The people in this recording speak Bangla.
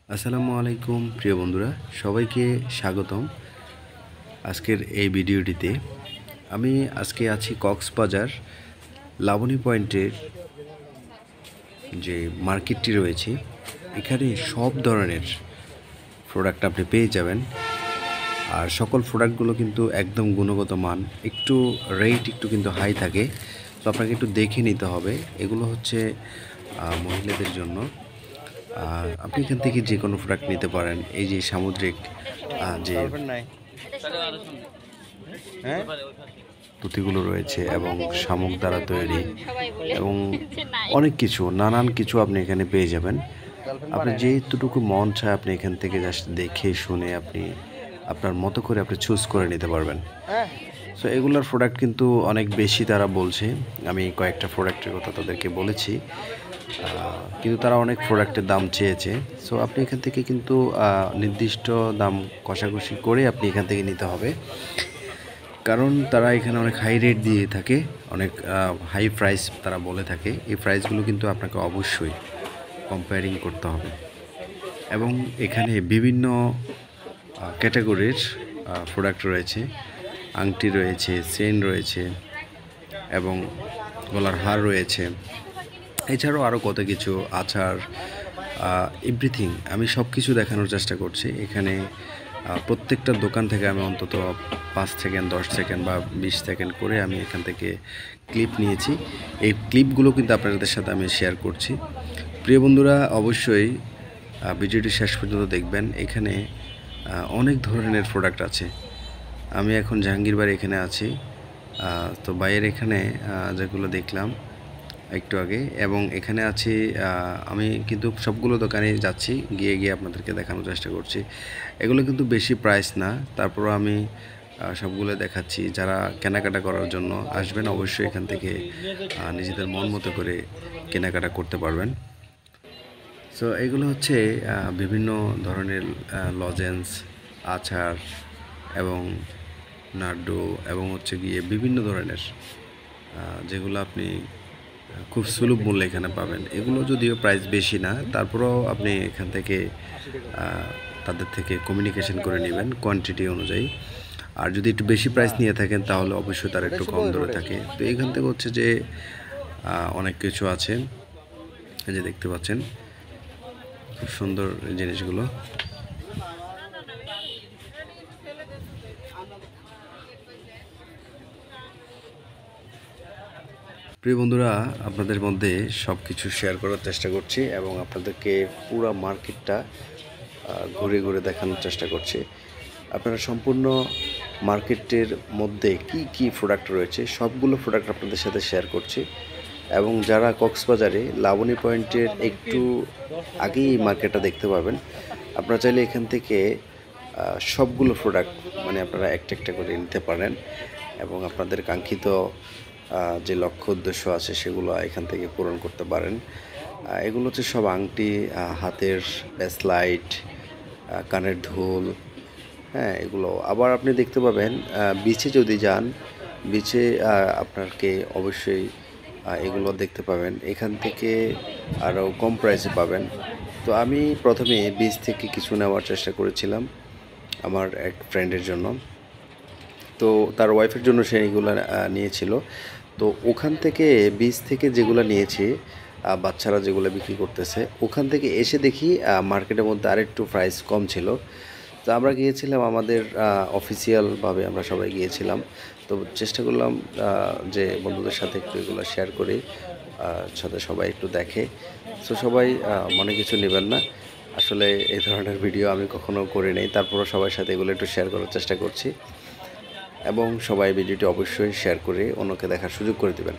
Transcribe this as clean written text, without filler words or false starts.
আসসালামু আলাইকুম প্রিয় বন্ধুরা, সবাইকে স্বাগতম। আজকের এই ভিডিওটিতে আমি আজকে আছি কক্সবাজার লাবণী পয়েন্টের যে মার্কেটটি রয়েছে, এখানে সব ধরনের প্রোডাক্ট আপনি পেয়ে যাবেন। আর সকল প্রোডাক্টগুলো কিন্তু একদম গুণগত মান, একটু রেট একটু কিন্তু হাই থাকে, তো আপনাকে একটু দেখে নিতে হবে। এগুলো হচ্ছে মহিলাদের জন্য। আর আপনি এখান থেকে যে কোনো প্রোডাক্ট নিতে পারেন। এই যে সামুদ্রিক যে পুঁতিগুলো রয়েছে এবং শামুক দ্বারা তৈরি এবং অনেক কিছু, নানান কিছু আপনি এখানে পেয়ে যাবেন। আপনি যেটুকু মন চায় আপনি এখান থেকে জাস্ট দেখে শুনে আপনি আপনার মতো করে আপনি চুজ করে নিতে পারবেন। সো এগুলোর প্রোডাক্ট কিন্তু অনেক বেশি তারা বলছে। আমি কয়েকটা প্রোডাক্টের কথা তাদেরকে বলেছি, কিন্তু তারা অনেক প্রোডাক্টের দাম চেয়েছে। সো আপনি এখান থেকে কিন্তু নির্দিষ্ট দাম কষাকষি করে আপনি এখান থেকে নিতে হবে, কারণ তারা এখানে অনেক হাই রেট দিয়ে থাকে, অনেক হাই প্রাইস তারা বলে থাকে। এই প্রাইসগুলো কিন্তু আপনাকে অবশ্যই কম্পেয়ারিং করতে হবে। এবং এখানে বিভিন্ন ক্যাটাগরির প্রোডাক্ট রয়েছে, আংটি রয়েছে, চেন রয়েছে এবং গলার হার রয়েছে। এছাড়াও আরও কত কিছু, আচার, এভরিথিং আমি সব কিছু দেখানোর চেষ্টা করছি। এখানে প্রত্যেকটা দোকান থেকে আমি অন্তত 5 সেকেন্ড, 10 সেকেন্ড বা 20 সেকেন্ড করে আমি এখান থেকে ক্লিপ নিয়েছি। এই ক্লিপগুলো কিন্তু আপনাদের সাথে আমি শেয়ার করছি। প্রিয় বন্ধুরা, অবশ্যই ভিডিওটি শেষ পর্যন্ত দেখবেন। এখানে অনেক ধরনের প্রোডাক্ট আছে। আমি এখন জাহাঙ্গীর বাড়ি এখানে আছি। তো বাইরের এখানে যেগুলো দেখলাম একটু আগে, এবং এখানে আছি আমি কিন্তু সবগুলো দোকানে যাচ্ছি, গিয়ে গিয়ে আপনাদেরকে দেখানোর চেষ্টা করছি। এগুলো কিন্তু বেশি প্রাইস না, তারপরও আমি সবগুলো দেখাচ্ছি। যারা কেনাকাটা করার জন্য আসবেন অবশ্যই এখান থেকে নিজেদের মন মতো করে কেনাকাটা করতে পারবেন। সো এগুলো হচ্ছে বিভিন্ন ধরনের লজেন্স, আচার এবং নাড়ু এবং হচ্ছে গিয়ে বিভিন্ন ধরনের যেগুলো আপনি খুব সুলভ মূল্যে এখানে পাবেন। এগুলো যদিও প্রাইস বেশি না, তারপরেও আপনি এখান থেকে তাদের থেকে কমিউনিকেশন করে নেবেন কোয়ান্টিটি অনুযায়ী। আর যদি একটু বেশি প্রাইস নিয়ে থাকেন তাহলে অবশ্যই তারা একটু কম দরে থাকে। তো এখান থেকে হচ্ছে যে অনেক কিছু আছে, এই যে দেখতে পাচ্ছেন খুব সুন্দর জিনিসগুলো। প্রিয় বন্ধুরা, আপনাদের মধ্যে সব কিছু শেয়ার করার চেষ্টা করছি এবং আপনাদেরকে পুরো মার্কেটটা ঘুরে ঘুরে দেখানোর চেষ্টা করছি। আপনারা সম্পূর্ণ মার্কেটের মধ্যে কি কি প্রোডাক্ট রয়েছে সবগুলো প্রোডাক্ট আপনাদের সাথে শেয়ার করছি। এবং যারা কক্সবাজারে লাবণী পয়েন্টের একটু আগেই এই মার্কেটটা দেখতে পাবেন, আপনারা চাইলে এখান থেকে সবগুলো প্রোডাক্ট মানে আপনারা একটা একটা করে নিতে পারেন এবং আপনাদের কাঙ্ক্ষিত যে লক্ষ্য উদ্দেশ্য আছে সেগুলো এখান থেকে পূরণ করতে পারেন। এগুলো হচ্ছে সব আংটি, হাতের ব্রেসলাইট, কানের দুল, হ্যাঁ এগুলো। আবার আপনি দেখতে পাবেন বিচে যদি যান, বিচে আপনাকে অবশ্যই এগুলো দেখতে পাবেন। এখান থেকে আরও কম প্রাইসে পাবেন। তো আমি প্রথমে বিচ থেকে কিছু নেওয়ার চেষ্টা করেছিলাম আমার এক ফ্রেন্ডের জন্য, তো তার ওয়াইফের জন্য সে এগুলো নিয়েছিল। তো ওখান থেকে বীজ থেকে যেগুলো নিয়েছি, বাচ্চারা যেগুলো বিক্রি করতেছে, ওখান থেকে এসে দেখি মার্কেটের মধ্যে আরেকটু প্রাইস কম ছিল। তো আমরা গিয়েছিলাম আমাদের অফিসিয়ালভাবে আমরা সবাই গিয়েছিলাম। তো চেষ্টা করলাম যে বন্ধুদের সাথে একটু এগুলো শেয়ার করি, সাথে সবাই একটু দেখে। সো সবাই মনে কিছু নেবেন না, আসলে এই ধরনের ভিডিও আমি কখনো করি নাই, তারপরও সবার সাথে এগুলো একটু শেয়ার করার চেষ্টা করছি। এবং সবাই ভিডিওটি অবশ্যই শেয়ার করে অন্যকে দেখার সুযোগ করে দেবেন।